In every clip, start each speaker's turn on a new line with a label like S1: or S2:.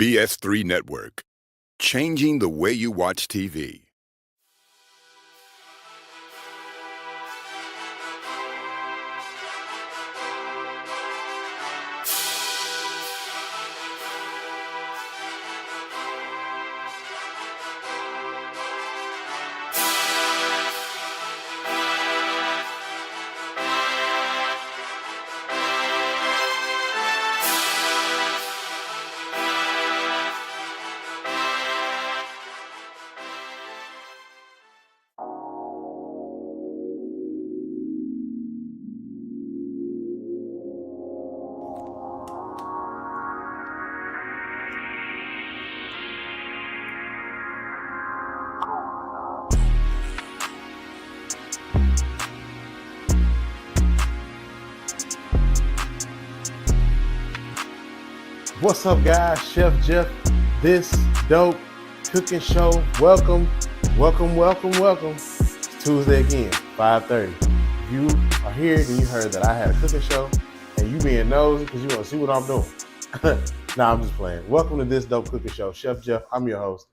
S1: BS3 Network, changing the way you watch TV.
S2: What's up, guys? Chef Jeff, this dope cooking show. Welcome. It's Tuesday again, 5:30. If you are here and you heard that I had a cooking show and you being nosy because you want to see what I'm doing. Nah, I'm just playing. Welcome to this dope cooking show. Chef Jeff, I'm your host.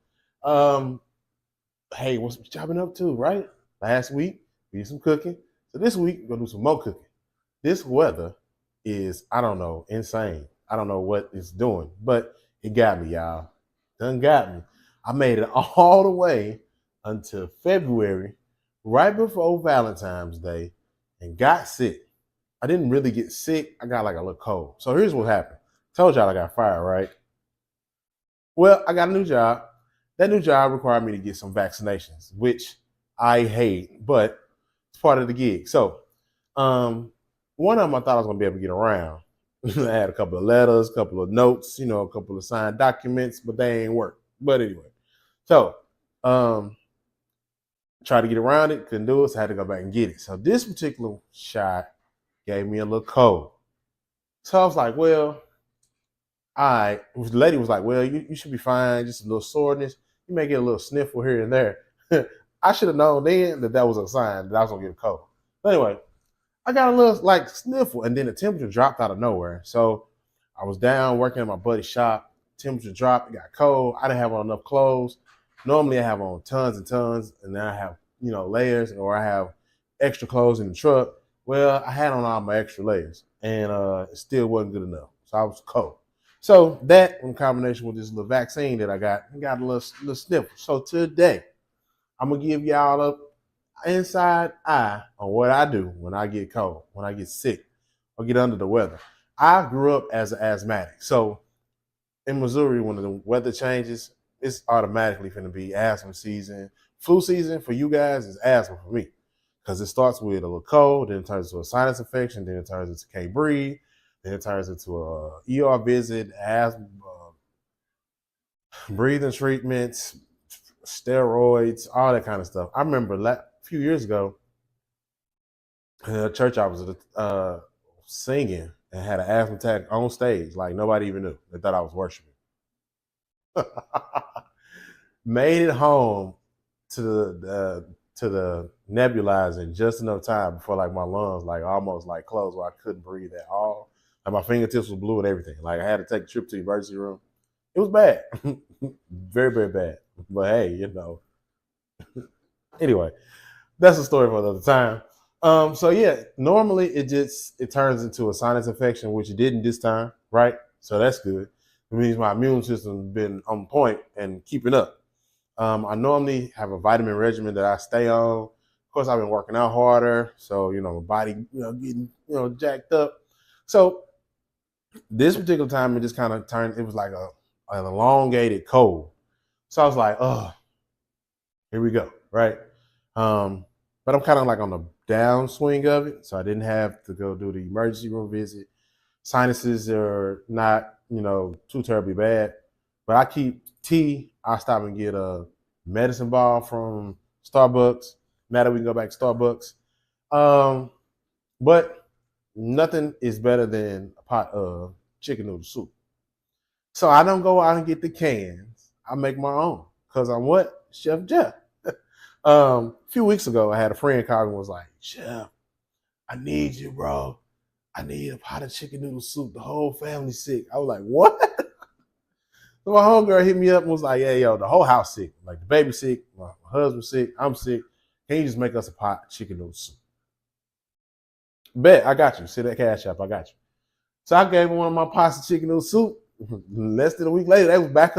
S2: Hey, what's y'all been up to, right? Last week, we did some cooking. So this week, we're going to do some more cooking. This weather is, I don't know, insane. I don't know what it's doing, but it got me, y'all. Done got me. I made it all the way until February, right before Valentine's Day, and got sick. I didn't really get sick. I got like a little cold. So here's what happened. Told y'all I got fired, right? Well, I got a new job. That new job required me to get some vaccinations, which I hate, but it's part of the gig. So one of them I thought I was going to be able to get around. I had a couple of letters, a couple of notes, a couple of signed documents, but they ain't work. But anyway, so tried to get around it, couldn't do it, so I had to go back and get it. So this particular shot gave me a little cold. So I was like, well, all right. The lady was like, well, you should be fine, just a little soreness. You may get a little sniffle here and there. I should have known then that was a sign that I was going to get a cold. But anyway, I got a little like sniffle, and then the temperature dropped out of nowhere. So I was down working at my buddy's shop. Temperature dropped, it got cold. I didn't have on enough clothes. Normally I have on tons and tons, and then I have, layers, or I have extra clothes in the truck. Well, I had on all my extra layers, and it still wasn't good enough. So I was cold. So that, in combination with this little vaccine that I got a little sniffle. So today, I'm going to give y'all a inside eye on what I do when I get cold, when I get sick, or get under the weather. I grew up as an asthmatic. So in Missouri, when the weather changes, it's automatically going to be asthma season. Flu season for you guys is asthma for me, because it starts with a little cold, then it turns into a sinus infection, then it turns into can't breathe, then it turns into a ER visit, asthma, breathing treatments, steroids, all that kind of stuff. I remember a few years ago, church I was singing and had an asthma attack on stage. Like nobody even knew. They thought I was worshiping. Made it home to the nebulizer in just enough time before like my lungs like almost like closed where I couldn't breathe at all. Like my fingertips was blue and everything. Like I had to take a trip to the emergency room. It was bad. Very, very bad. But hey, Anyway, that's a story for another time. So yeah, normally it turns into a sinus infection, which it didn't this time, right? So that's good. It means my immune system's been on point and keeping up. I normally have a vitamin regimen that I stay on. Of course, I've been working out harder, so my body, getting jacked up. So this particular time, it just kind of turned. It was like an elongated cold. So I was like, oh, here we go, right? But I'm kind of like on the downswing of it, so I didn't have to go do the emergency room visit. Sinuses are not, too terribly bad, but I keep tea. I stop and get a medicine ball from Starbucks. Now that we can go back to Starbucks, but nothing is better than a pot of chicken noodle soup. So I don't go out and get the cans. I make my own because I'm what? Chef Jeff. A few weeks ago, I had a friend call and was like, Chef, I need you, bro. I need a pot of chicken noodle soup. The whole family's sick. I was like, what? So my homegirl hit me up and was like, "Hey, yo, the whole house sick. Like the baby sick, my husband sick, I'm sick. Can you just make us a pot of chicken noodle soup?" Bet, I got you. See that cash app, I got you. So I gave her one of my pots of chicken noodle soup. Less than a week later, they was back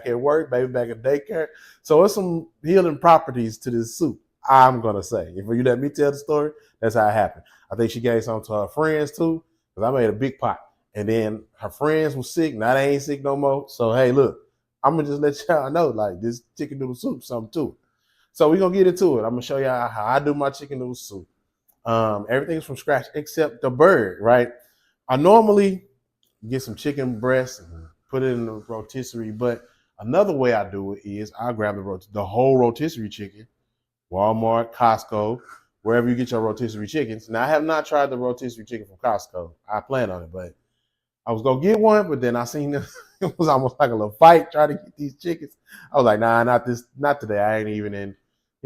S2: at work, baby back at daycare. So there's some healing properties to this soup, I'm gonna say. If you let me tell the story, that's how it happened. I think she gave some to her friends too, because I made a big pot. And then her friends were sick. Now they ain't sick no more. So hey, look, I'm gonna just let y'all know, like this chicken noodle soup, something to it. So we're gonna get into it. I'm gonna show y'all how I do my chicken noodle soup. Everything's from scratch except the bird, right? I normally get some chicken breast and put it in the rotisserie, but another way I do it is I grab the whole rotisserie chicken, Walmart, Costco, wherever you get your rotisserie chickens. Now I have not tried the rotisserie chicken from Costco. I plan on it, but I was gonna get one, but then I seen this. It was almost like a little fight trying to get these chickens. I was like, nah, not today. I ain't even in,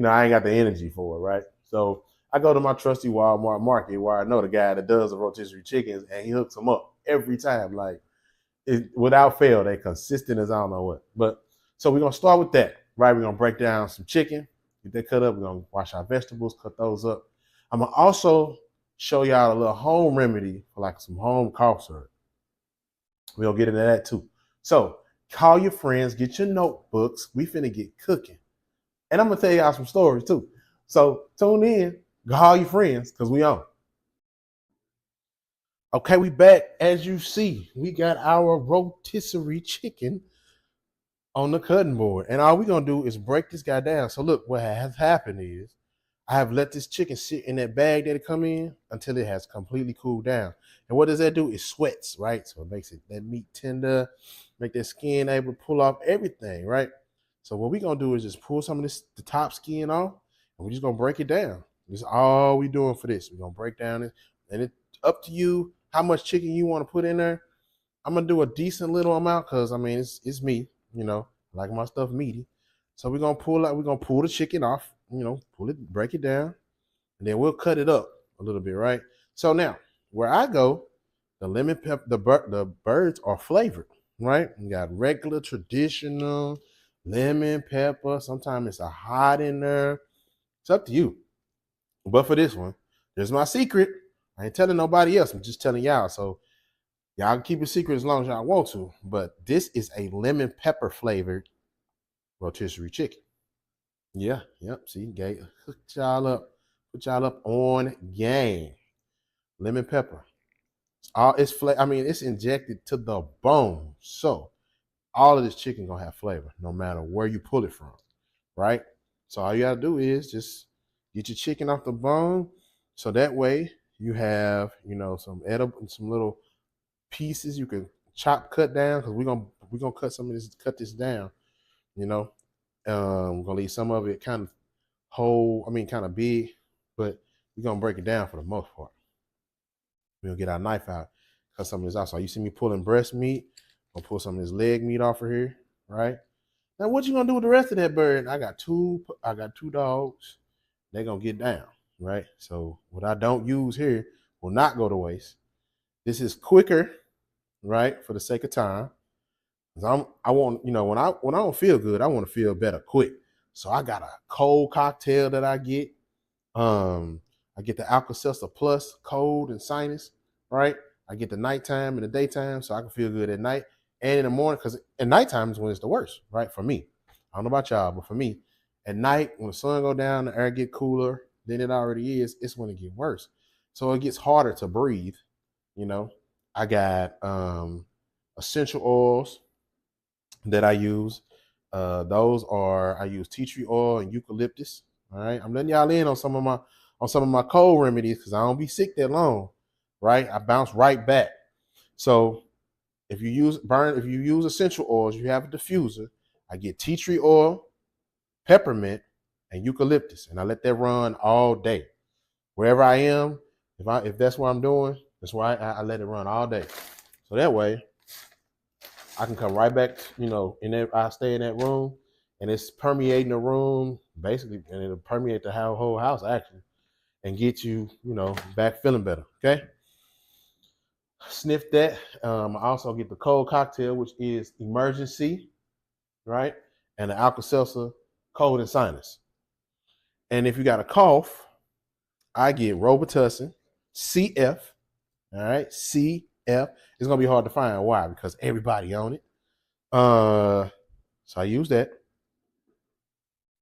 S2: I ain't got the energy for it, right? So I go to my trusty Walmart market where I know the guy that does the rotisserie chickens, and he hooks them up every time, like without fail. They consistent as I don't know what. But so we're gonna start with that, right? We're gonna break down some chicken, get that cut up. We're gonna wash our vegetables, cut those up. I'm gonna also show y'all a little home remedy for like some home cough syrup. We'll get into that too. So call your friends, get your notebooks. We finna get cooking. And I'm gonna tell y'all some stories too. So tune in, call your friends, because we on. Okay, we back. As you see, we got our rotisserie chicken on the cutting board. And all we're gonna do is break this guy down. So look, what has happened is I have let this chicken sit in that bag that it come in until it has completely cooled down. And what does that do? It sweats, right? So it makes it that meat tender, make that skin able to pull off everything, right? So what we're gonna do is just pull some of the top skin off, and we're just gonna break it down. This is all we doing for this. We're gonna break down it, and it's up to you how much chicken you want to put in there. I'm gonna do a decent little amount because I mean it's me, I like my stuff meaty. So we're gonna pull the chicken off, pull it, break it down, and then we'll cut it up a little bit, right? So now where I go, the lemon pepper, the birds are flavored, right? You got regular traditional lemon pepper. Sometimes it's a hot in there. It's up to you. But for this one, there's my secret. I ain't telling nobody else. I'm just telling y'all. So y'all can keep it secret as long as y'all want to, but this is a lemon pepper flavored rotisserie chicken. Yeah, yep. See, put y'all up on game. Lemon pepper. It's injected to the bone. So all of this chicken gonna have flavor, no matter where you pull it from, right? So all you gotta do is just get your chicken off the bone, so that way you have, some edible, some little pieces you can cut down, because we're gonna cut this down. You know, we're gonna leave some of it kind of kind of big, but we're gonna break it down for the most part. We'll get our knife out, cut some of this out. So you see me pulling breast meat. I'm gonna pull some of this leg meat off of here, right? Now what you gonna do with the rest of that bird? I got two dogs. They're gonna get down, right? So what I don't use here will not go to waste. This is quicker, right? For the sake of time. I want, when I don't feel good, I want to feel better quick. So I got a cold cocktail that I get. I get the Alka-Seltzer Plus cold and sinus, right? I get the nighttime and the daytime, so I can feel good at night and in the morning, because at nighttime is when it's the worst, right? For me, I don't know about y'all, but for me, at night when the sun go down, the air get cooler than it already is. It's when it get worse, so it gets harder to breathe. You know, I got essential oils that I use. I use tea tree oil and eucalyptus. All right, I'm letting y'all in on some of my cold remedies, because I don't be sick that long. Right, I bounce right back. So if you use essential oils, you have a diffuser. I get tea tree oil, peppermint, and eucalyptus, and I let that run all day. Wherever I am, if that's what I'm doing, that's why I let it run all day. So that way I can come right back, in there. I stay in that room, and it's permeating the room basically, and it'll permeate the whole house actually, and get you, back feeling better. Okay. Sniff that. I also get the cold cocktail, which is emergency, right? And the Alka Seltzer, cold and sinus. And if you got a cough, I get Robitussin, CF. All right, CF. It's gonna be hard to find. Why? Because everybody on it. So I use that,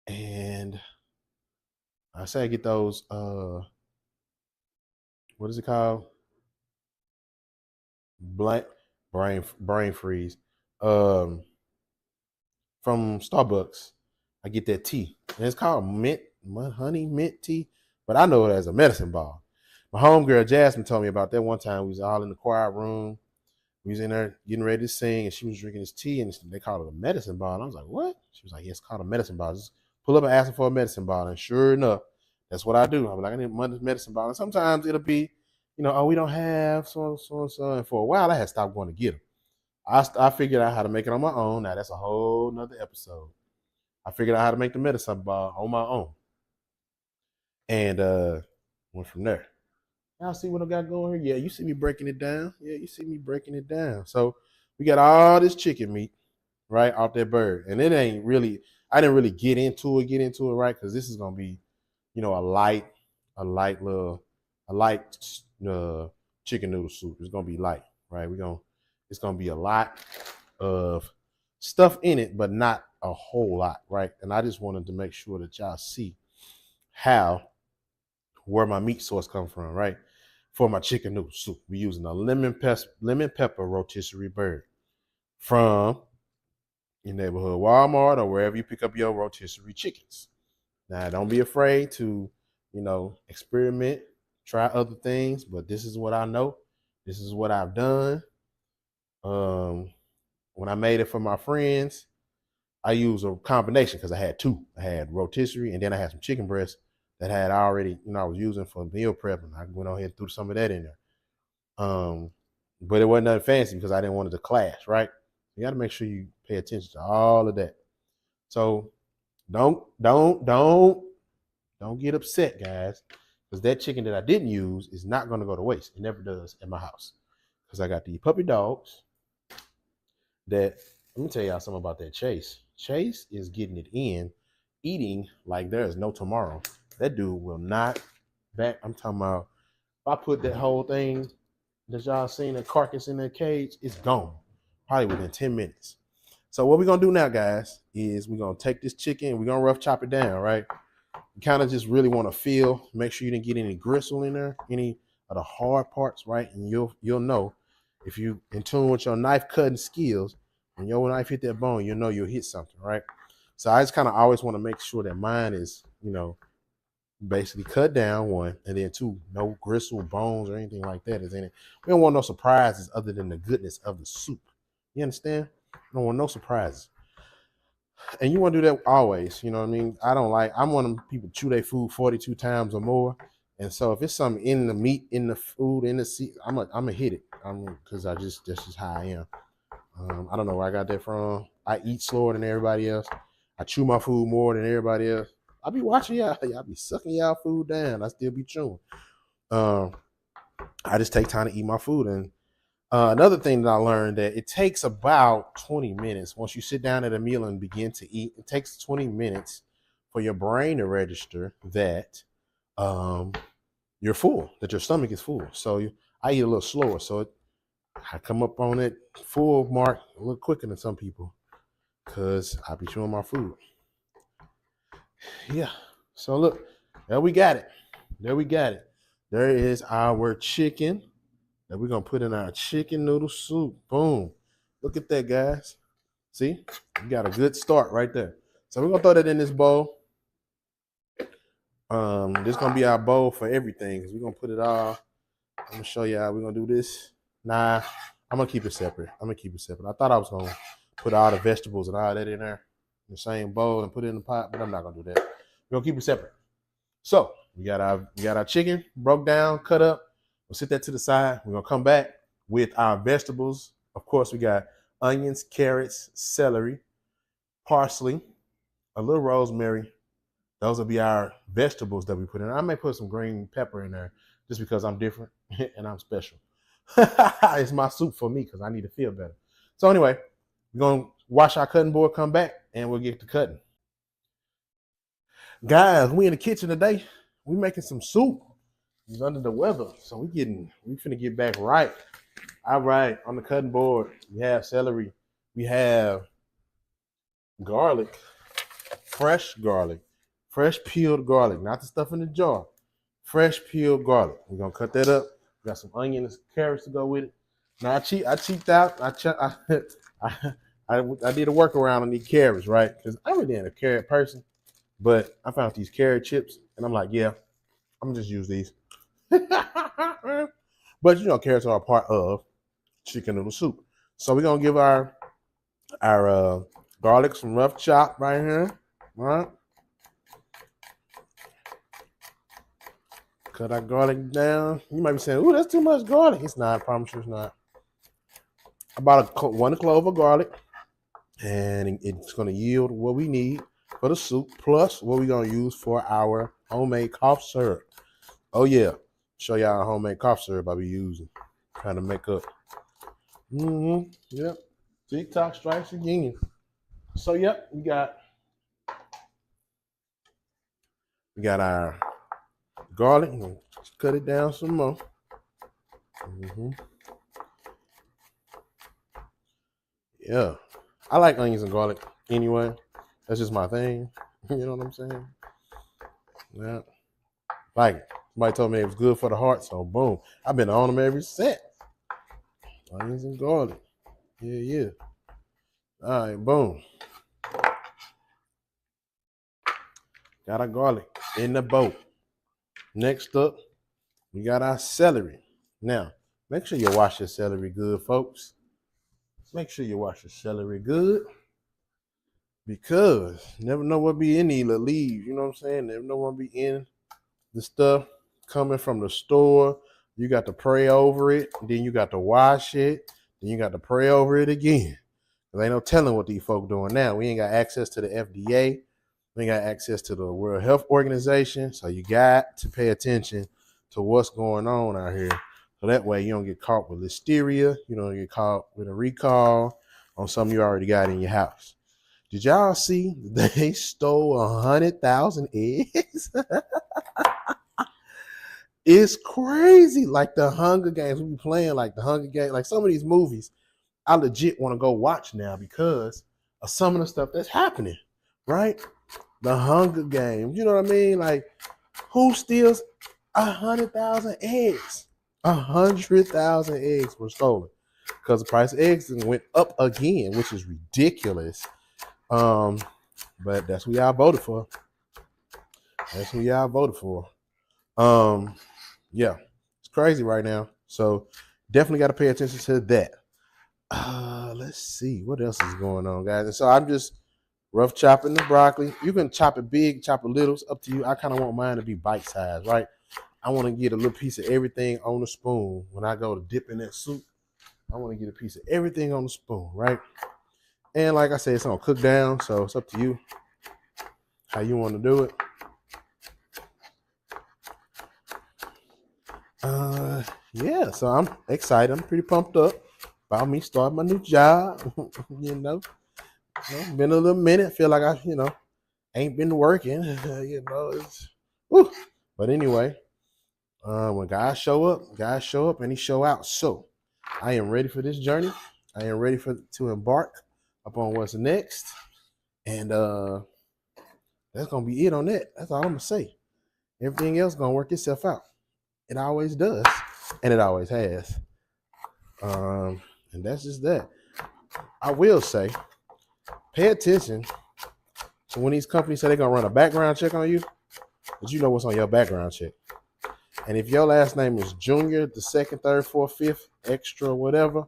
S2: and I say I get those. What is it called? Blank brain freeze. Um, from Starbucks. I get that tea. And it's called honey mint tea, but I know it as a medicine ball. My homegirl Jasmine told me about that one time. We was all in the quiet room. We was in there getting ready to sing, and she was drinking this tea, and they called it a medicine ball. And I was like, what? She was like, yeah, it's called a medicine ball. Just pull up and ask for a medicine ball. And sure enough, that's what I do. I'm like, I need a medicine ball. And sometimes it'll be, oh, we don't have so. And for a while, I had stopped going to get them. I figured out how to make it on my own. Now, that's a whole nother episode. I figured out how to make the medicine ball on my own. And went from there. Y'all see what I got going here? Yeah, you see me breaking it down. Yeah, you see me breaking it down. So we got all this chicken meat, right, off that bird. And it ain't really, I didn't really get into it, right? Because this is gonna be, a light chicken noodle soup. It's gonna be light, right? It's gonna be a lot of stuff in it, but not a whole lot, right? And I just wanted to make sure that y'all see where my meat source come from, right? For my chicken noodle soup, we're using a lemon pepper rotisserie bird from your neighborhood Walmart or wherever you pick up your rotisserie chickens. Now, don't be afraid to, experiment, try other things, but this is what I know. This is what I've done. When I made it for my friends, I used a combination because I had two. I had rotisserie and then I had some chicken breast that I had already, I was using for meal prep, and I went on ahead and threw some of that in there. But it wasn't nothing fancy because I didn't want it to clash, right? You got to make sure you pay attention to all of that. So don't get upset, guys, because that chicken that I didn't use is not going to go to waste. It never does in my house because I got the puppy dogs that, let me tell y'all something about that Chase. Chase is getting it in, eating like there is no tomorrow. That dude will not back. I'm talking about, if I put that whole thing that y'all seen, the carcass in that cage, it's gone probably within 10 minutes. So what we're going to do now, guys, is we're going to take this chicken, we're going to rough chop it down, right? You kind of just really want to feel, make sure you didn't get any gristle in there, any of the hard parts, right? And you'll know if you in tune with your knife cutting skills, when your knife hit that bone, you'll know you'll hit something, right? So I just kind of always want to make sure that mine is, basically cut down, one, and then two, no gristle, bones, or anything like that is in it. We don't want no surprises other than the goodness of the soup. You understand? We don't want no surprises. And you want to do that always, you know what I mean? I'm one of them people chew their food 42 times or more. And so if it's something in the meat, in the food, in the seed, I'm gonna hit it. Because that's just how I am. I don't know where I got that from. I eat slower than everybody else. I chew my food more than everybody else. I be watching y'all. I be sucking y'all food down. I still be chewing. I just take time to eat my food. And another thing that I learned, that it takes about 20 minutes once you sit down at a meal and begin to eat. It takes 20 minutes for your brain to register that you're full, that your stomach is full. So I eat a little slower. So I come up on that full mark a little quicker than some people because I be chewing my food. Yeah. So look, there we got it. There is our chicken that we're gonna put in our chicken noodle soup. Boom. Look at that, guys. See, we got a good start right there. So we're gonna throw that in this bowl. This gonna be our bowl for everything, because we're gonna put it all. I'm gonna show you how we're gonna do this. Nah, I'm gonna keep it separate. I thought I was gonna put all the vegetables and all that in there in the same bowl and put it in the pot, but I'm not gonna do that. We're gonna keep it separate. So we got our chicken broke down, cut up. We'll sit that to the side. We're gonna come back with our vegetables. Of course, we got onions, carrots, celery, parsley, a little rosemary. Those will be our vegetables that we put in. I may put some green pepper in there just because I'm different and I'm special. It's my soup for me because I need to feel better. So anyway, we're gonna wash our cutting board, come back, and we'll get to cutting. Guys, we in the kitchen today. We making some soup. He's under the weather, so we finna get back right. All right, on the cutting board, we have celery, we have garlic, fresh peeled garlic, not the stuff in the jar. Fresh peeled garlic. We're gonna cut that up. We got some onions, carrots to go with it. Now I cheaped out. I did a workaround on these carrots, right? Because I really ain't a carrot person, but I found these carrot chips, and I'm like, yeah, I'm gonna just use these. But you know, carrots are a part of chicken noodle soup. So we're gonna give our garlic some rough chop right here. All right. Cut our garlic down. You might be saying, "Ooh, that's too much garlic." It's not. I promise you, it's not. About 1 clove of garlic, and it's gonna yield what we need for the soup, plus what we're gonna use for our homemade cough syrup. Oh yeah, show y'all our homemade cough syrup I be using, trying to make up. Yep. TikTok strikes again. So yep, we got our garlic. Let's cut it down some more. Yeah, I like onions and garlic anyway. That's just my thing. You know what I'm saying? Yeah, like it. Somebody told me it was good for the heart, so boom, I've been on them ever since. Onions and garlic. Yeah. All right, boom. Got our garlic in the boat. Next up, we got our celery. Now, make sure you wash your celery good, folks. Make sure you wash your celery good, because you never know what be in these little leaves. You know what I'm saying? Never know what be in the stuff coming from the store. You got to pray over it, then you got to wash it, then you got to pray over it again. There ain't no telling what these folk doing now. We ain't got access to the FDA. We ain't got access to the World Health Organization. So you got to pay attention to what's going on out here. So that way you don't get caught with listeria. You don't get caught with a recall on something you already got in your house. Did y'all see they stole 100,000 eggs? It's crazy. Like the Hunger Games, we be playing like the Hunger Games, like some of these movies. I legit want to go watch now because of some of the stuff that's happening, right? The Hunger Games, you know what I mean? Like, who steals 100,000 eggs? 100,000 eggs were stolen because the price of eggs went up again, which is ridiculous. But that's who y'all voted for. Yeah, it's crazy right now. So definitely got to pay attention to that. Let's see what else is going on, guys. And so I'm just rough chopping the broccoli. You can chop it big, chop it little. It's up to you. I kind of want mine to be bite sized, right? I want to get a little piece of everything on the spoon when I go to dip in that soup. I want to get a piece of everything on the spoon, right? And like I said, it's gonna cook down, so it's up to you how you want to do it. Yeah, so I'm excited. I'm pretty pumped up about me starting my new job. Been a little minute. Feel like I, ain't been working. It's. Whew. But anyway, when guys show up and he show out. So I am ready for this journey. I am ready to embark upon what's next, and that's gonna be it on that. That's all I'm gonna say. Everything else gonna work itself out. It always does, and it always has. And that's just that. I will say, pay attention to when these companies say they're gonna run a background check on you, but you know what's on your background check. And if your last name is Junior, the second, third, fourth, fifth, extra, whatever,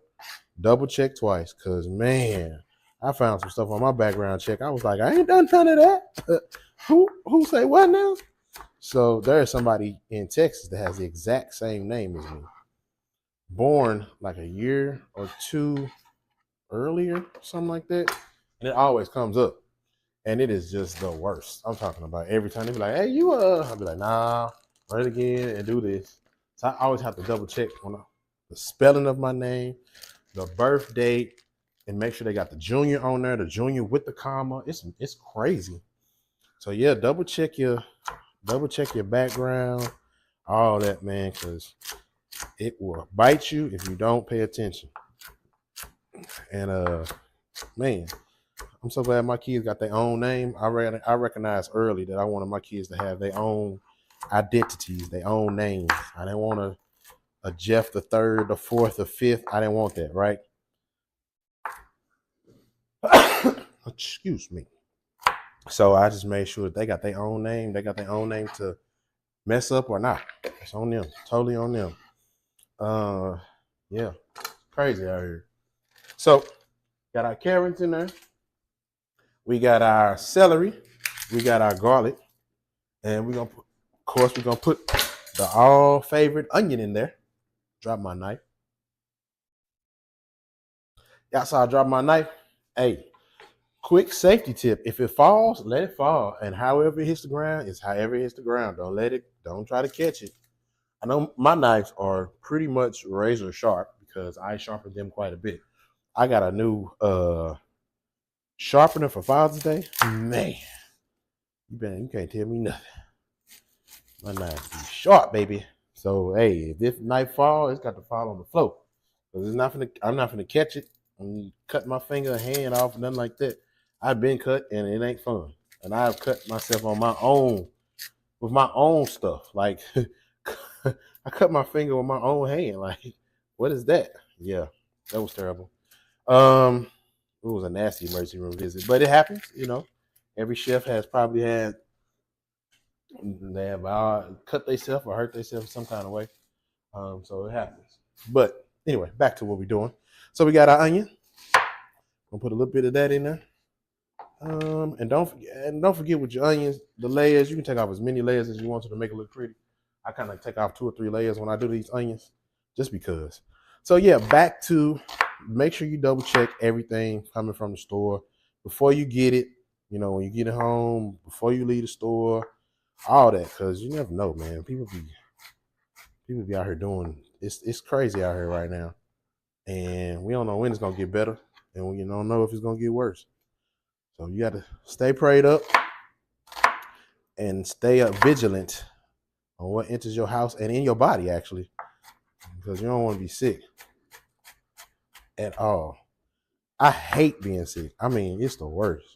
S2: double check twice. Cause man, I found some stuff on my background check. I was like, I ain't done none of that. Who say what now? So there is somebody in Texas that has the exact same name as me. Born like a year or two earlier, something like that. And it always comes up. And it is just the worst. I'm talking about every time they be like, hey, I'll be like, nah, run it again and do this. So I always have to double check the spelling of my name, the birth date, and make sure they got the junior on there, the junior with the comma. It's crazy. So yeah, double check your background, all that, man, because it will bite you if you don't pay attention. And man, I'm so glad my kids got their own name. I recognized early that I wanted my kids to have their own identities, their own names. I didn't want a Jeff the third, the fourth, the fifth. I didn't want that, right? Excuse me. So I just made sure that they got their own name. They got their own name to mess up or not. It's on them. Totally on them. Yeah. Crazy out here. So got our carrots in there. We got our celery. We got our garlic. And we're gonna put the all favorite onion in there. Drop my knife. Y'all saw I drop my knife. Hey, quick safety tip. If it falls, let it fall. And however it hits the ground is however it hits the ground. Don't try to catch it. I know my knives are pretty much razor sharp because I sharpen them quite a bit. I got a new sharpener for Father's Day. Man, you can't tell me nothing. My knife be sharp, baby. So hey, if this knife fall, it's got to fall on the floor. Because I'm not gonna catch it and cut my finger or hand off, nothing like that. I've been cut and it ain't fun. And I've cut myself on my own with my own stuff. Like I cut my finger with my own hand. Like, what is that? Yeah, that was terrible. It was a nasty emergency room visit, but it happens. Every chef has probably had they have cut themselves or hurt themselves some kind of way. So it happens. But anyway, back to what we're doing. So we got our onion. Gonna put a little bit of that in there. And don't forget with your onions, the layers. You can take off as many layers as you want to make it look pretty. I kind of take off 2 or 3 layers when I do these onions, just because. So yeah, back to make sure you double check everything coming from the store before you get it. When you get it home, before you leave the store, all that, because you never know, man. People be out here doing it's crazy out here right now, and we don't know when it's gonna get better, and we don't know if it's gonna get worse. So you got to stay prayed up and stay vigilant on what enters your house and in your body, actually, because you don't want to be sick at all. I hate being sick. I mean, it's the worst,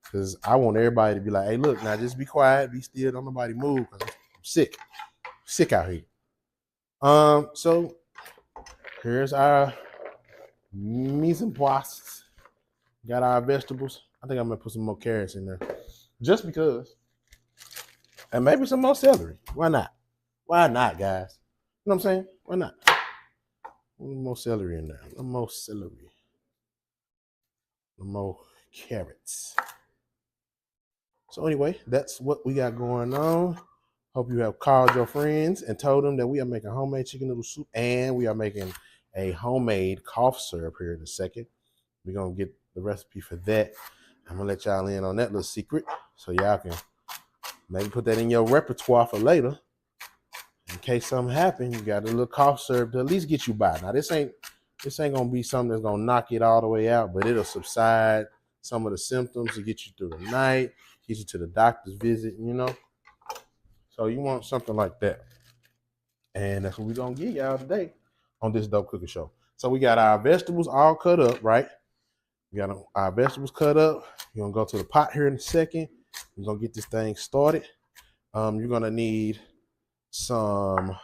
S2: because I want everybody to be like, hey, look, now just be quiet, be still, don't nobody move, because I'm sick out here. So here's our mise en place. Got our vegetables. I think I'm gonna put some more carrots in there, just because, and maybe some more celery. Why not? Why not, guys? You know what I'm saying? Why not? A little more celery in there. A little more celery. A little more carrots. So anyway, that's what we got going on. Hope you have called your friends and told them that we are making homemade chicken noodle soup, and we are making a homemade cough syrup here in a second. We're going to get the recipe for that. I'm going to let y'all in on that little secret so y'all can maybe put that in your repertoire for later. In case something happens, you got a little cough syrup to at least get you by. Now, this ain't going to be something that's going to knock it all the way out, but it'll subside some of the symptoms to get you through the night, get you to the doctor's visit, So you want something like that. And that's what we're going to get y'all today on this Dope Cooking Show. So we got our vegetables all cut up, right? We got our vegetables cut up. You're going to go to the pot here in a second. We're going to get this thing started. You're going to need some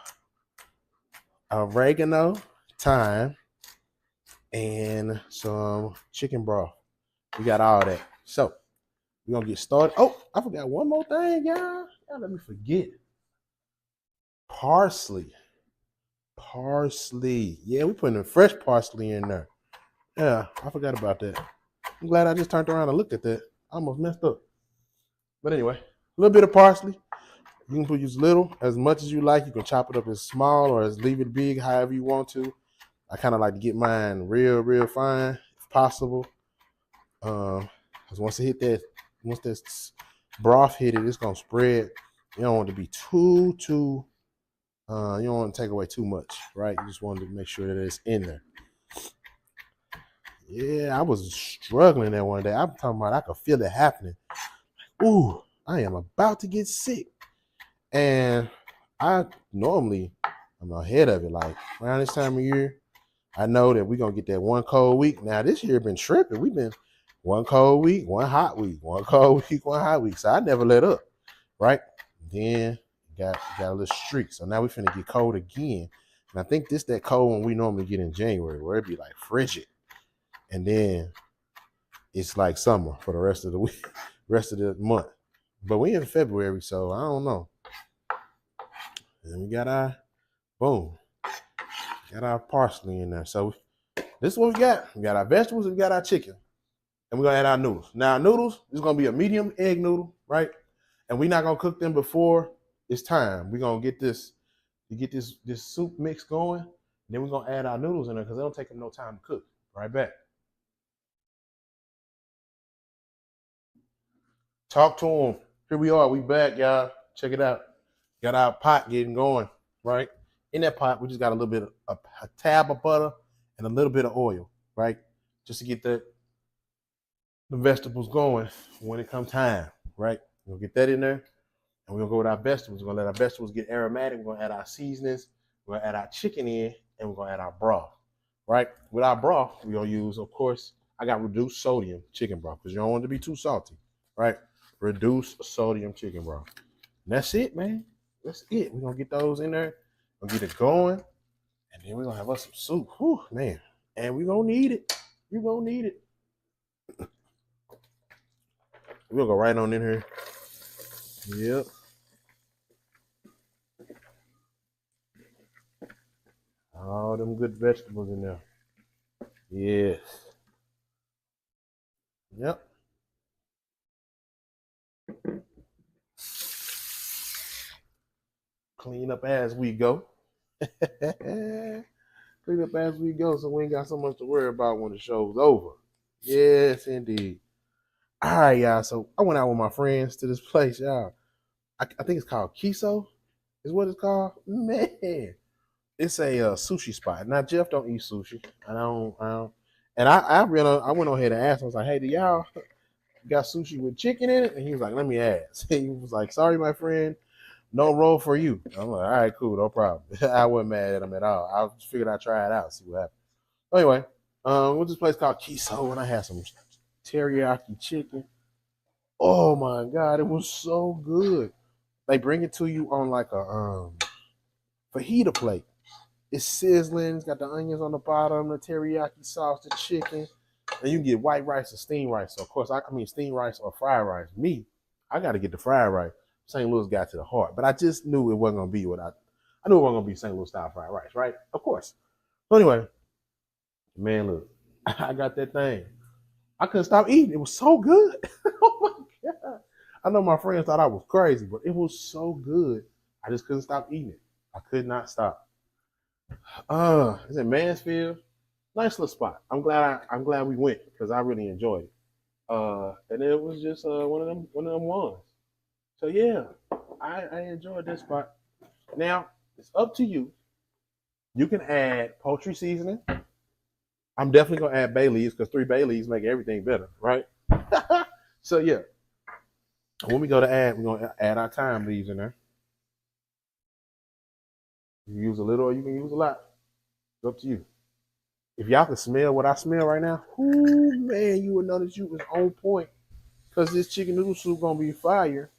S2: oregano, thyme, and some chicken broth. We got all that. So we're going to get started. Oh, I forgot one more thing, y'all. Y'all let me forget. Parsley. Yeah, we're putting fresh parsley in there. Yeah, I forgot about that. I'm glad I just turned around and looked at that. I almost messed up. But anyway, a little bit of parsley. You can put as little, as much as you like. You can chop it up as small or as leave it big, however you want to. I kind of like to get mine real fine, if possible. Because once that broth hit it, it's gonna spread. You don't want it to be too You don't want to take away too much, right? You just wanted to make sure that it's in there. Yeah, I was struggling that one day. I'm talking about I could feel it happening. Ooh, I am about to get sick. And I normally I'm ahead of it. Like around this time of year, I know that we're gonna get that one cold week. Now this year been tripping. We've been one cold week, one hot week, one cold week, one hot week. So I never let up, right? Then got a little streak. So now we finna get cold again. And I think this that cold one we normally get in January, where it be like frigid. And then it's like summer for the rest of the week, rest of the month. But we in February, so I don't know. And we got our boom, got our parsley in there. So this is what we got. We got our vegetables and we got our chicken. And we're gonna add our noodles. Now noodles is gonna be a medium egg noodle, right? And we're not gonna cook them before it's time. We're gonna get this soup mix going. Then we're gonna add our noodles in there because they don't take them no time to cook. Right back. Talk to them. Here we are. We back, y'all. Check it out. Got our pot getting going, right? In that pot, we just got a little bit of a tab of butter and a little bit of oil, right? Just to get the vegetables going when it comes time, right? We'll get that in there. And we're gonna go with our vegetables. We're gonna let our vegetables get aromatic. We're gonna add our seasonings. We're gonna add our chicken in, and we're gonna add our broth, right? With our broth, we're gonna use, of course, I got reduced sodium chicken broth because you don't want it to be too salty, right? Reduced sodium chicken broth. And that's it, man. That's it. We're gonna get those in there. We're gonna get it going, and then we're gonna have us some soup. Whew, man. And we're gonna need it. You're gonna need it. We'll go right on in here. Yep. All them good vegetables in there. Yes. Yep. Clean up as we go. Clean up as we go so we ain't got so much to worry about when the show's over. Yes, indeed. All right, y'all. So I went out with my friends to this place, y'all. I think it's called Kiso, is what it's called. Man, it's a sushi spot. Now Jeff don't eat sushi. I don't. And I went on ahead and asked. I was like, hey, do y'all got sushi with chicken in it? And he was like, let me ask. He was like, sorry, my friend, no roll for you. I'm like, all right, cool, no problem. I wasn't mad at him at all. I just figured I'd try it out, see what happens. Anyway, went to this place called Kiso, and I had some teriyaki chicken. Oh my god, it was so good. They bring it to you on like a fajita plate. It's sizzling. It's got the onions on the bottom, the teriyaki sauce, the chicken, and you can get white rice or steamed rice. So of course, I mean steamed rice or fried rice. Me, I got to get the fried rice. St. Louis got to the heart, but I just knew it wasn't gonna be what I knew it wasn't gonna be St. Louis style fried rice, right? Of course. So anyway, man, look, I got that thing. I couldn't stop eating. It was so good. Oh my god! I know my friends thought I was crazy, but it was so good. I just couldn't stop eating it. I could not stop. It's in Mansfield. Nice little spot. I'm glad we went because I really enjoyed it. And it was just one of them ones. So yeah, I enjoyed this spot. Now it's up to you. You can add poultry seasoning. I'm definitely gonna add bay leaves because 3 bay leaves make everything better, right? So yeah, when we go to add, we're gonna add our thyme leaves in there. You can use a little or you can use a lot. It's up to you. If y'all can smell what I smell right now, ooh man, you would know that you was on point. Cause this chicken noodle soup gonna be fire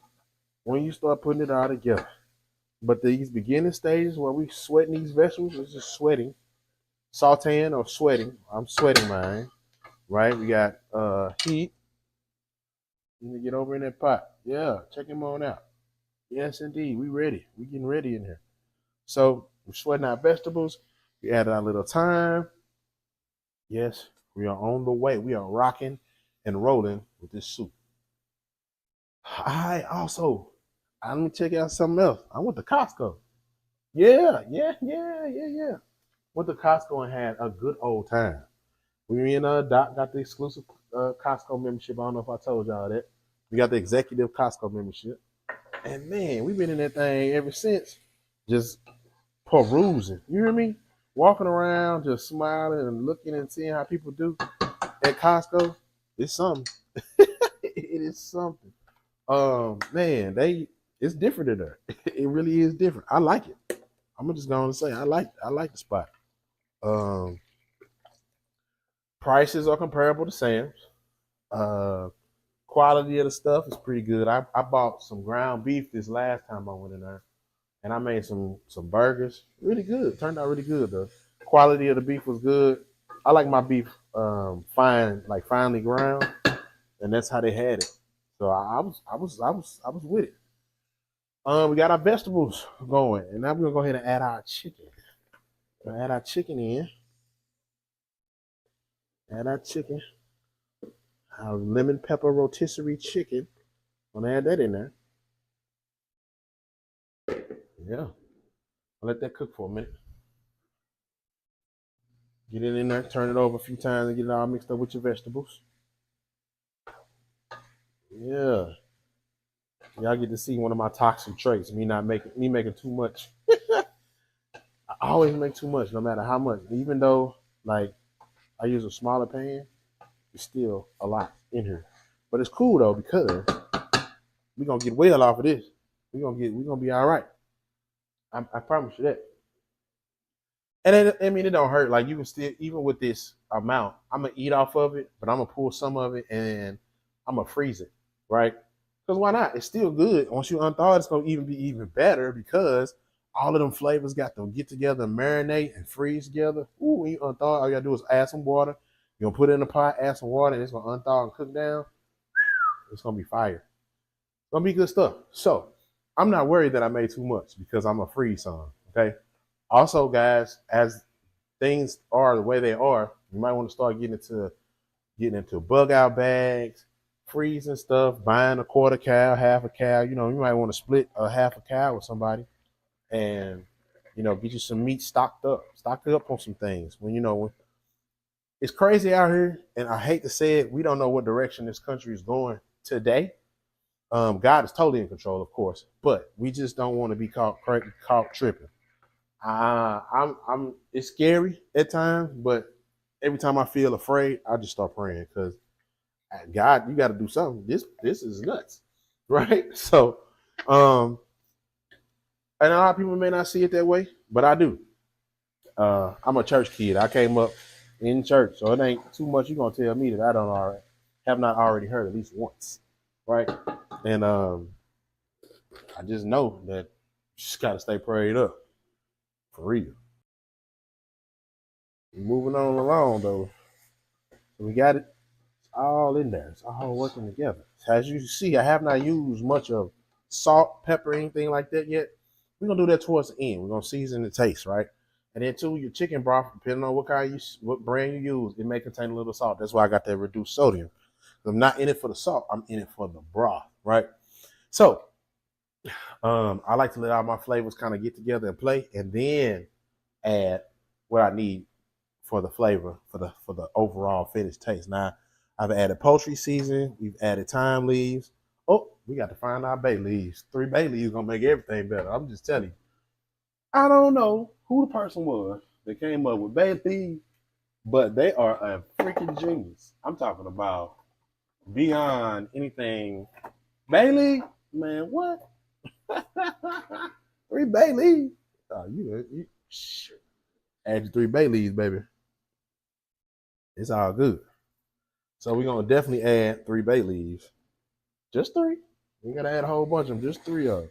S2: when you start putting it all together. But these beginning stages where we sweating these vegetables, it's just sweating, sauteing or sweating. I'm sweating mine, right? We got heat. Let me get over in that pot. Yeah, check him on out. Yes, indeed, we ready. We getting ready in here. So we're sweating our vegetables. We added our little thyme. Yes, we are on the way. We are rocking and rolling with this soup. Let me check out something else. I went to Costco. Yeah. Went to Costco and had a good old time. Me and Doc got the exclusive Costco membership. I don't know if I told y'all that. We got the executive Costco membership. And man, we've been in that thing ever since. Just perusing. You hear me? Walking around, just smiling and looking and seeing how people do at Costco. It's something. It is something. Man, it's different in there. It really is different. I like it. I'm just going to say I like the spot. Um, Prices are comparable to Sam's. Uh, Quality of the stuff is pretty good. I bought some ground beef this last time I went in there, and I made some burgers. Really good. Turned out really good. The quality of the beef was good. I like my beef finely ground, and that's how they had it. So I was with it. We got our vegetables going, and now we're gonna go ahead and add our chicken. We're gonna add our chicken in. Add our chicken. Our lemon pepper rotisserie chicken. Gonna add that in there. Yeah. I'll let that cook for a minute. Get it in there, turn it over a few times, and get it all mixed up with your vegetables. Yeah. Y'all get to see one of my toxic traits. Me making too much. I always make too much, no matter how much. Even though like I use a smaller pan, it's still a lot in here. But it's cool though because we're gonna get well off of this. We're gonna be all right. I promise you that. And then, I mean, it don't hurt. Like you can still, even with this amount, I'm gonna eat off of it, but I'm gonna pull some of it and I'm gonna freeze it, right? Because why not? It's still good. Once you unthaw it, it's gonna even be even better because all of them flavors got to get together and marinate and freeze together. Ooh, when you unthaw it, all you gotta do is add some water. You're gonna put it in the pot, add some water, and it's gonna unthaw and cook down. It's gonna be fire. It's gonna be good stuff. So I'm not worried that I made too much because I'm a freeze some. Okay. Also, guys, as things are the way they are, you might want to start getting into bug out bags, freezing stuff, buying a quarter cow, half a cow. You might want to split a half a cow with somebody, and get you some meat stocked up on some things. When it's crazy out here, and I hate to say it, we don't know what direction this country is going today. God is totally in control, of course, but we just don't want to be caught tripping. I'm. It's scary at times, but every time I feel afraid, I just start praying because God, you got to do something. This is nuts, right? So, um, and a lot of people may not see it that way, but I do. I'm a church kid. I came up in church, so it ain't too much you gonna tell me that I don't already have not already heard at least once, right? And I just know that you just gotta stay prayed up for real. Moving on along though, we got it all in there. It's all working together. As you see, I have not used much of salt, pepper, anything like that yet. We're gonna do that towards the end. We're gonna season the taste, right? And then too, your chicken broth, depending on what brand you use, it may contain a little salt. That's why I got that reduced sodium. I'm not in it for the salt. I'm in it for the broth, right? So, I like to let all my flavors kind of get together and play, and then add what I need for the flavor for the overall finished taste. Now, I've added poultry seasoning. We've added thyme leaves. Oh, we got to find our bay leaves. 3 bay leaves gonna make everything better. I'm just telling you. I don't know who the person was that came up with bay leaves, but they are a freaking genius. I'm talking about beyond anything. Bay leaf, man, what? 3 bay leaves. Oh, you add your 3 bay leaves, baby. It's all good. So we're gonna definitely add 3 bay leaves. Just 3. We gotta add a whole bunch of them. Just 3 of them.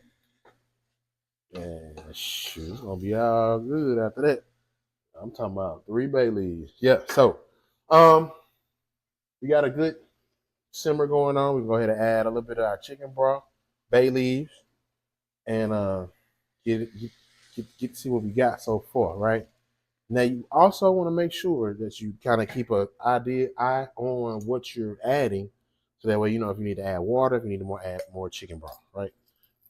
S2: And shoot, it's gonna be all good after that. I'm talking about 3 bay leaves. Yeah. So, um, we got a good simmer going on. We can go ahead and add a little bit of our chicken broth, bay leaves, and get to see what we got so far, right? Now you also want to make sure that you kind of keep an eye on what you're adding, so that way if you need to add water, if you need to add more chicken broth, right?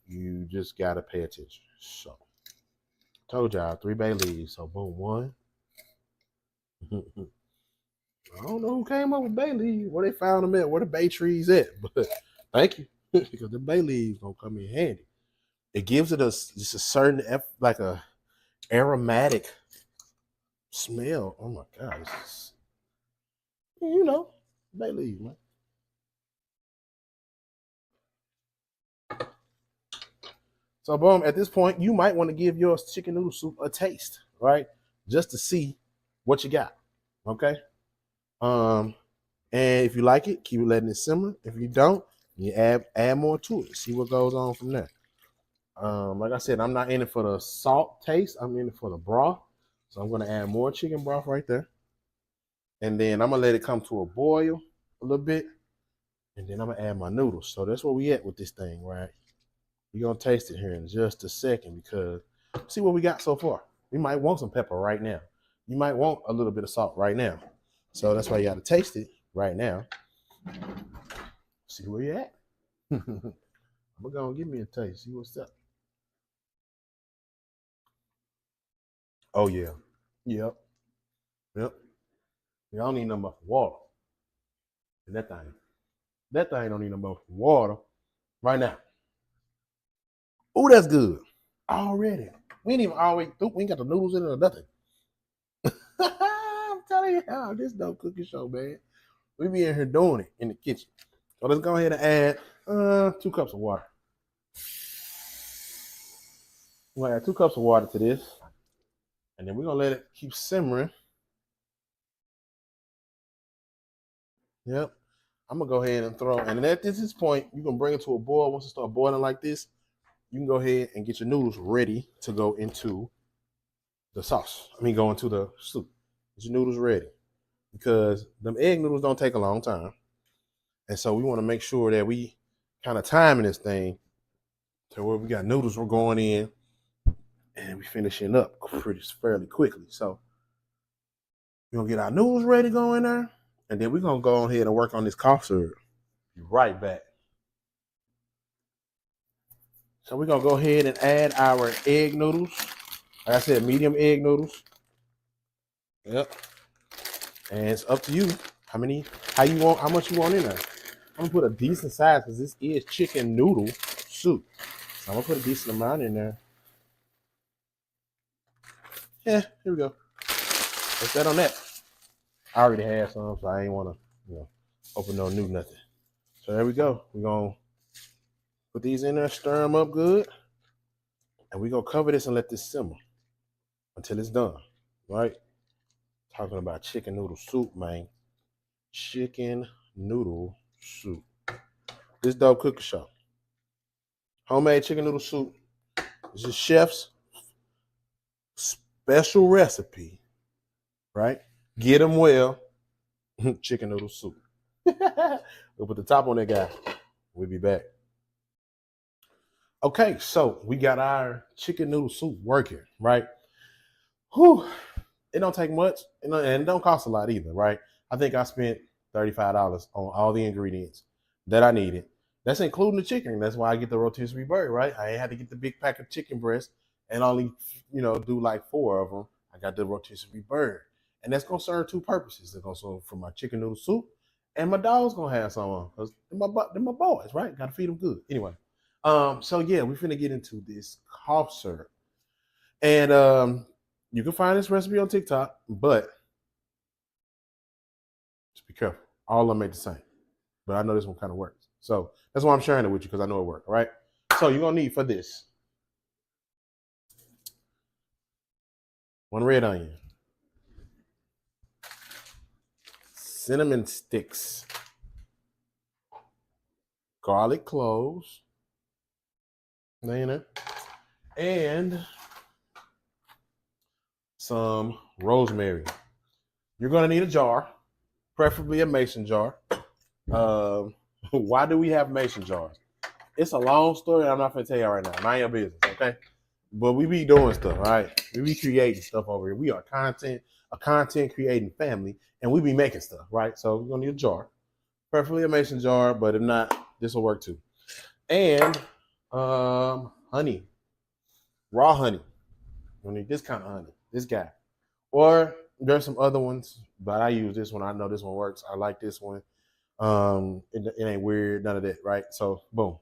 S2: You just gotta pay attention. So, told y'all 3 bay leaves. So boom, one. I don't know who came up with bay leaves, where they found them at, where the bay trees at, but thank you because the bay leaves gonna come in handy. It gives it just a certain aromatic smell. Oh my God. This is, bay leaves, man. So boom, at this point, you might want to give your chicken noodle soup a taste, right? Just to see what you got. Okay. Um, and if you like it, keep letting it simmer. If you don't, you add more to it. See what goes on from there. Like I said, I'm not in it for the salt taste. I'm in it for the broth. So I'm gonna add more chicken broth right there. And then I'm gonna let it come to a boil a little bit. And then I'm gonna add my noodles. So that's where we at with this thing, right? We're gonna taste it here in just a second because see what we got so far. We might want some pepper right now. You might want a little bit of salt right now. So that's why you gotta taste it right now. See where you at. I'm gonna give me a taste. See what's up. Oh yeah. Yep. Yep. You don't need nothing but water. And that thing don't need nothing but water right now. Oh, that's good. Already. We ain't even always through. We ain't got the noodles in it or nothing. I'm telling you how this don't cooking show, man. We be in here doing it in the kitchen. So let's go ahead and add 2 cups of water. We're gonna add 2 cups of water to this. And then we're gonna let it keep simmering. Yep. I'm gonna go ahead and throw, and at this point, you can bring it to a boil. Once it starts boiling like this, you can go ahead and get your noodles ready to go into the sauce. Go into the soup. Get your noodles ready because them egg noodles don't take a long time, and so we want to make sure that we kind of timing this thing to where we got noodles we're going in, and we finishing up fairly quickly. So we're gonna get our noodles ready to go in there, and then we're gonna go ahead and work on this cough syrup. Be right back. So we're gonna go ahead and add our egg noodles. Like I said, medium egg noodles. Yep. And it's up to you how much you want in there. I'm gonna put a decent size because this is chicken noodle soup. So I'm gonna put a decent amount in there. Yeah, here we go. What's that on that? I already had some, so I ain't wanna, open no new nothing. So there we go. We're gonna put these in there, stir them up good, and we're gonna cover this and let this simmer until it's done. Right? Talking about chicken noodle soup, man. Chicken noodle soup. This dope cooking show. Homemade chicken noodle soup. This is chef's special recipe, right? Get them well. Chicken noodle soup. We'll put the top on that guy. We'll be back. Okay, so we got our chicken noodle soup working, right? Whew. It don't take much, and it don't cost a lot either, right? I think I spent $35 on all the ingredients that I needed. That's including the chicken. That's why I get the rotisserie bird, right? I ain't had to get the big pack of chicken breast and only, do like 4 of them. I got the rotisserie bird. And that's gonna serve 2 purposes. They're gonna serve for my chicken noodle soup, and my dog's gonna have some on because they're my boys, right? Gotta feed them good. Anyway, so yeah, we're finna get into this cough syrup. And you can find this recipe on TikTok, but just be careful. All of them make the same. But I know this one kind of works. So that's why I'm sharing it with you because I know it worked, all right? So you're going to need for this 1 red onion, cinnamon sticks, garlic cloves, and some rosemary. You're going to need a jar, preferably a mason jar. Why do we have mason jars? It's a long story. I'm not going to tell you right now. Mind your business, okay? But we be doing stuff, right? We be creating stuff over here. We are a content creating family, and we be making stuff, right? So we're gonna need a jar, preferably a mason jar, but if not, this will work too. And honey, raw honey. You need this kind of honey, this guy. Or there's some other ones, but I use this one. I know this one works. I like this one. It ain't weird, none of that, right? So boom.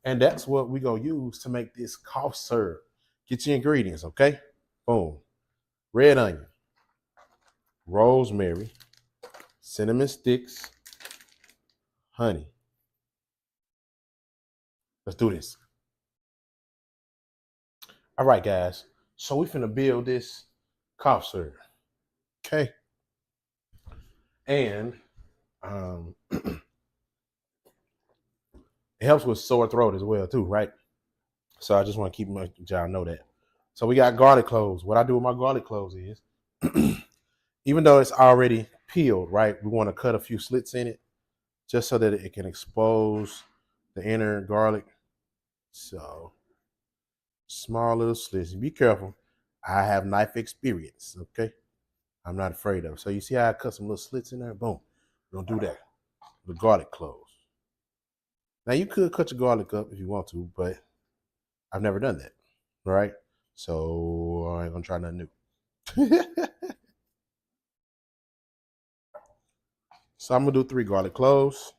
S2: And that's what we gonna use to make this cough syrup. Get your ingredients, okay? Boom. Red onion, rosemary, cinnamon sticks, honey. Let's do this. All right, guys. So we finna build this cough syrup. Okay. And it helps with sore throat as well, too, right? So I just want to keep y'all know that. So we got garlic cloves. What I do with my garlic cloves is, even though it's already peeled, right, we want to cut a few slits in it just so that it can expose the inner garlic. So small little slits. Be careful. I have knife experience, okay? I'm not afraid of it. So you see how I cut some little slits in there? Boom. We're going to do that with garlic cloves. Now you could cut your garlic up if you want to, but I've never done that, right? So I ain't going to try nothing new. So I'm going to do 3 garlic cloves.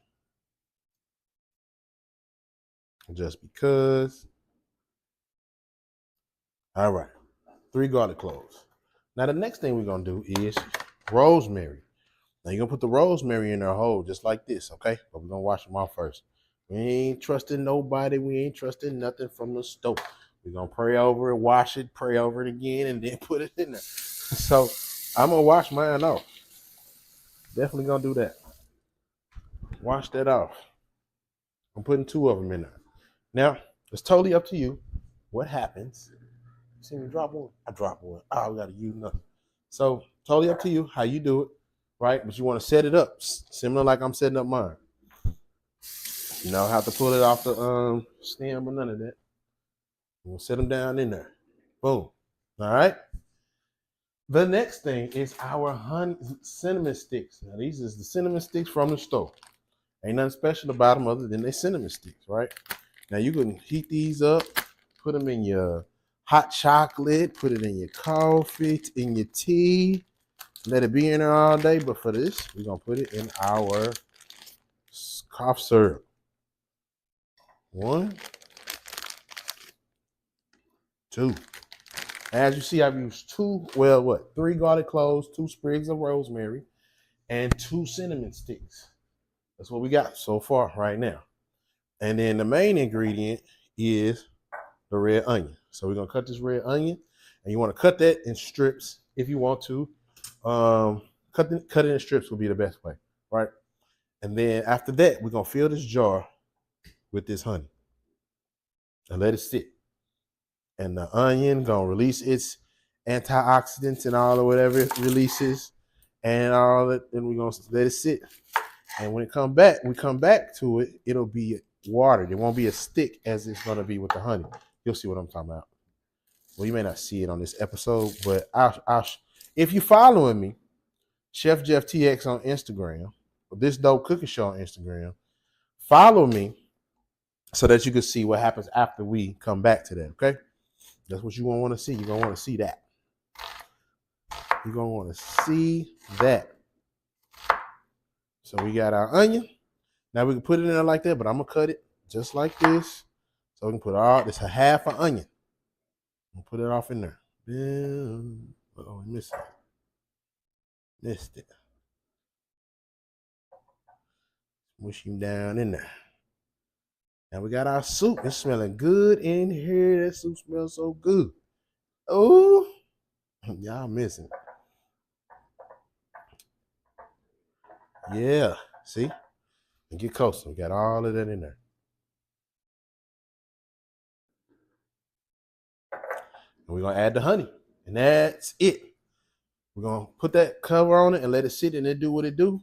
S2: Just because. All right. 3 garlic cloves. Now the next thing we're going to do is rosemary. Now you're going to put the rosemary in there whole, just like this, okay? But we're going to wash them off first. We ain't trusting nobody. We ain't trusting nothing from the stove. We're going to pray over it, wash it, pray over it again, and then put it in there. So I'm going to wash mine off. Definitely going to do that. Wash that off. I'm putting 2 of them in there. Now, it's totally up to you what happens. See me drop one? I drop one. Oh, we got to use nothing. So totally up to you how you do it, right? But you want to set it up similar like I'm setting up mine. You don't have to pull it off the stem or none of that. We'll set them down in there. Boom. All right. The next thing is our cinnamon sticks. Now these is the cinnamon sticks from the store. Ain't nothing special about them other than they cinnamon sticks, right? Now you can heat these up, put them in your hot chocolate, put it in your coffee, in your tea, let it be in there all day. But for this, we're gonna put it in our cough syrup. 1, 2. As you see, I've used 3 garlic cloves, 2 sprigs of rosemary, and 2 cinnamon sticks. That's what we got so far right now. And then the main ingredient is the red onion. So we're gonna cut this red onion, and you want to cut that in strips if you want to. Cut it in strips would be the best way, right? And then after that, we're gonna fill this jar with this honey and let it sit. And the onion gonna release its antioxidants and all or whatever it releases, and all that. Then we're gonna let it sit. And when we come back to it, it'll be watered. It won't be as thick as it's gonna be with the honey. You'll see what I'm talking about. Well, you may not see it on this episode, but if you're following me, Chef Jeff TX on Instagram, or This Dope Cooking Show on Instagram, follow me so that you can see what happens after we come back to that, okay? That's what you're going to want to see. You're going to want to see that. You're going to want to see that. So we got our onion. Now we can put it in there like that, but I'm going to cut it just like this. So we can put this a half an onion. We'll put it off in there. Oh, we missed it. Missed it. Mush him down in there. Now we got our soup. It's smelling good in here. That soup smells so good. Oh, y'all missing. Yeah, see? And get closer. We got all of that in there. And we're going to add the honey. And that's it. We're going to put that cover on it and let it sit and it do what it do.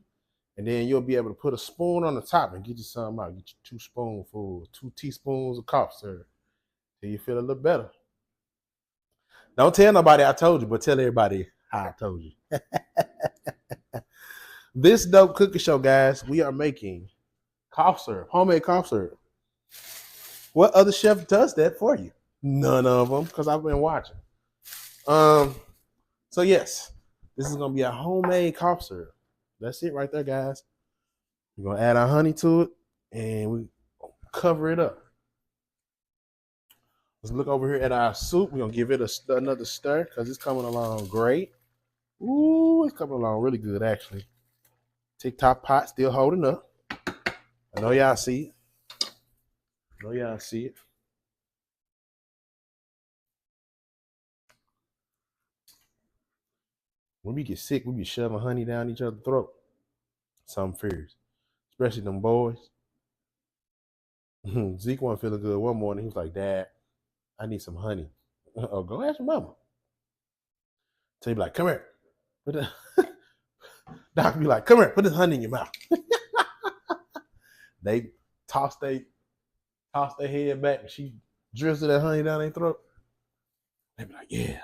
S2: And then you'll be able to put a spoon on the top and get you some out. Get you 2 spoonfuls, 2 teaspoons of cough syrup till you feel a little better. Don't tell nobody I told you, but tell everybody how I told you. This Dope Cooking Show, guys, we are making cough syrup, homemade cough syrup. What other chef does that for you? None of them, because I've been watching. So yes, this is gonna be a homemade cough syrup. That's it right there, guys. We're gonna add our honey to it, and we cover it up. Let's look over here at our soup. We're gonna give it another stir because it's coming along great. Ooh, it's coming along really good actually. TikTok pot still holding up. I know y'all see it. I know y'all see it. When we get sick, we be shoving honey down each other's throat. Some fears, especially them boys. Zeke wasn't feeling good one morning. He was like, "Dad, I need some honey." Oh, go ask your mama. So he be like, "Come here." Put the Doc be like, "Come here, put this honey in your mouth." They toss their head back, and she drizzle that honey down their throat. They be like, "Yeah."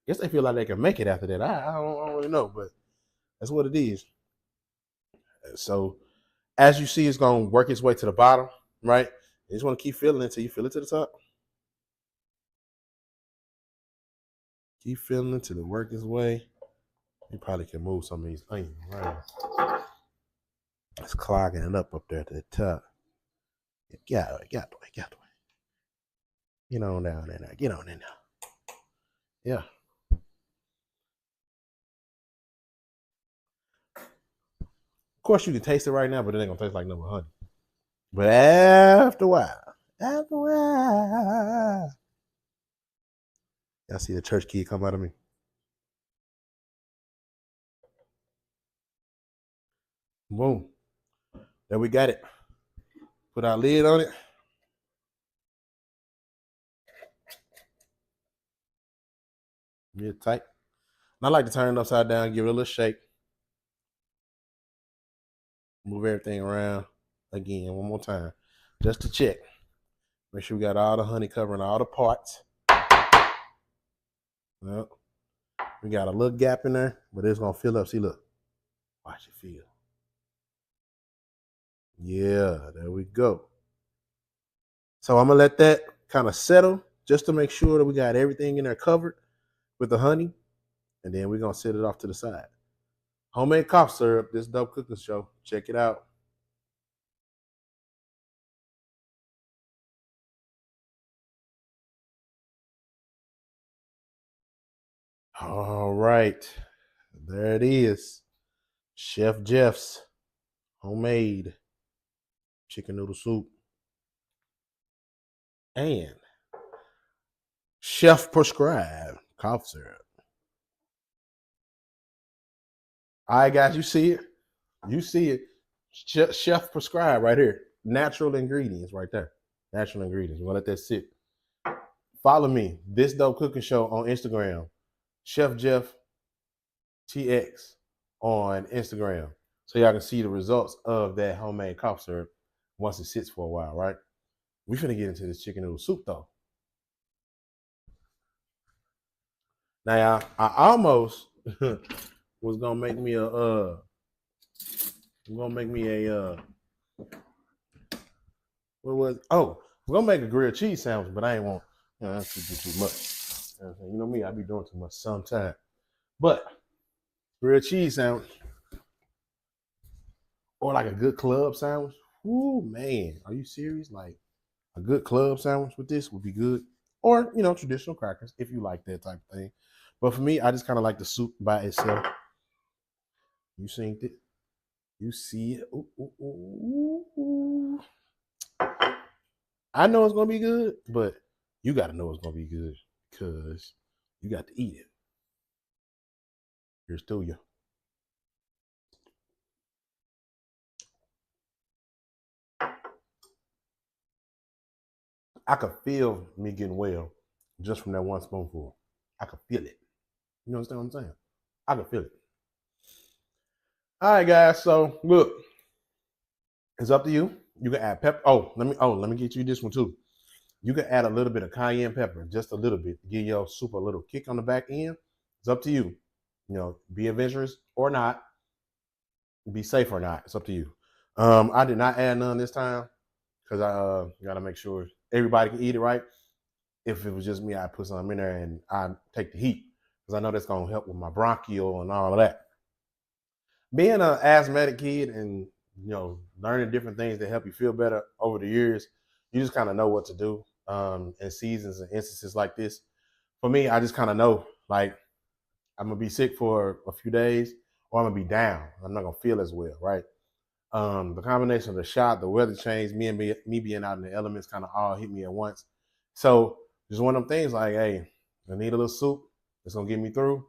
S2: Guess they feel like they can make it after that. I don't really know, but that's what it is. So as you see, it's gonna work its way to the bottom, right? You just want to keep filling it until you fill it to the top. Keep filling it till it work its way. You probably can move some of these onions around. It's clogging it up there to the top. Get out of the way. Get on down there now. Get on in now. Yeah. Of course, you can taste it right now, but it ain't gonna taste like no honey. But after a while, y'all see the church kid come out of me. Boom. There we got it. Put our lid on it. Get tight. And I like to turn it upside down, give it a little shake. Move everything around again one more time, just to check. Make sure we got all the honey covering all the parts. Yep. We got a little gap in there, but it's gonna fill up. See, look. Watch it fill. Yeah, there we go. So I'm gonna let that kind of settle just to make sure that we got everything in there covered with the honey, and then we're gonna set it off to the side. Homemade cough syrup, this dope cooking show. Check it out. All right, there it is. Chef Jeff's homemade chicken noodle soup and chef prescribed cough syrup. All right, guys, you see it? You see it. Chef prescribed right here. Natural ingredients right there. Natural ingredients. We're gonna let that sit. Follow me, This Dope Cooking Show on Instagram. Chef Jeff TX on Instagram. So y'all can see the results of that homemade cough syrup once it sits for a while, right? We finna get into this chicken noodle soup though. Now I almost was gonna make me a what was we're gonna make a grilled cheese sandwich, but I ain't want that's too much. You know me, I be doing too much sometimes. But grilled cheese sandwich or like a good club sandwich. Ooh man, are you serious? Like a good club sandwich with this would be good. Or, traditional crackers if you like that type of thing. But for me, I just kind of like the soup by itself. You seen it? You see it? Ooh, ooh, ooh. I know it's gonna be good, but you gotta know it's gonna be good because you got to eat it. Here's to you. I could feel me getting well just from that one spoonful. I could feel it. You understand what I'm saying? I could feel it. All right, guys. So look, it's up to you. You can add pepper. Let me get you this one too. You can add a little bit of cayenne pepper, just a little bit, to give your soup a little kick on the back end. It's up to you. Be adventurous or not, be safe or not. It's up to you. I did not add none this time because I got to make sure everybody can eat it right. If it was just me, I'd put some in there and I'd take the heat because I know that's going to help with my bronchial and all of that. Being an asthmatic kid and learning different things that help you feel better over the years, you just kind of know what to do. in seasons and instances like this. For me, I just kind of know like I'm gonna be sick for a few days, or I'm gonna be down. I'm not gonna feel as well, right? The combination of the shot, the weather change, me being out in the elements, kind of all hit me at once. So just one of them things like, hey, I need a little soup. It's gonna get me through.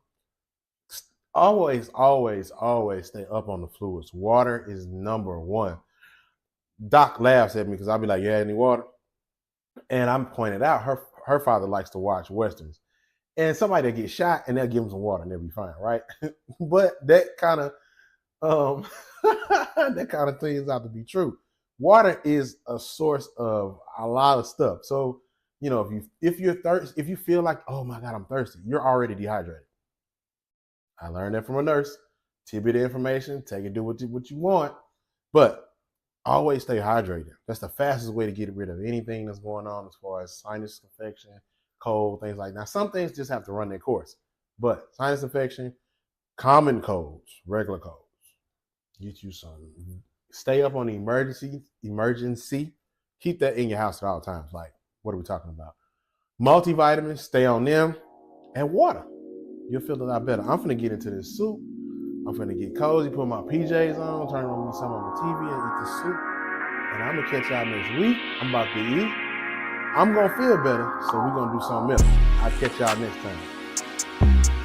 S2: Always, always, always stay up on the fluids. Water is number one. Doc laughs at me because I'll be like, "Yeah, any water?" And I'm pointed out her father likes to watch westerns, and somebody that gets shot and they'll give him some water and they'll be fine, right? But that kind of that kind of turns out to be true. Water is a source of a lot of stuff. So if you're thirsty, if you feel like, oh my God, I'm thirsty, you're already dehydrated. I learned that from a nurse. Tidbit of information, take it, do what you want, but always stay hydrated. That's the fastest way to get rid of anything that's going on as far as sinus infection, cold, things like that. Now, some things just have to run their course, but sinus infection, common colds, regular colds, get you some. Stay up on the emergency. Keep that in your house at all times. Like, what are we talking about? Multivitamins, stay on them, and water. You'll feel a lot better. I'm finna get into this soup. I'm finna get cozy, put my PJs on, turn on me some on the TV and eat the soup. And I'm gonna catch y'all next week. I'm about to eat. I'm gonna feel better, so we're gonna do something else. I'll catch y'all next time.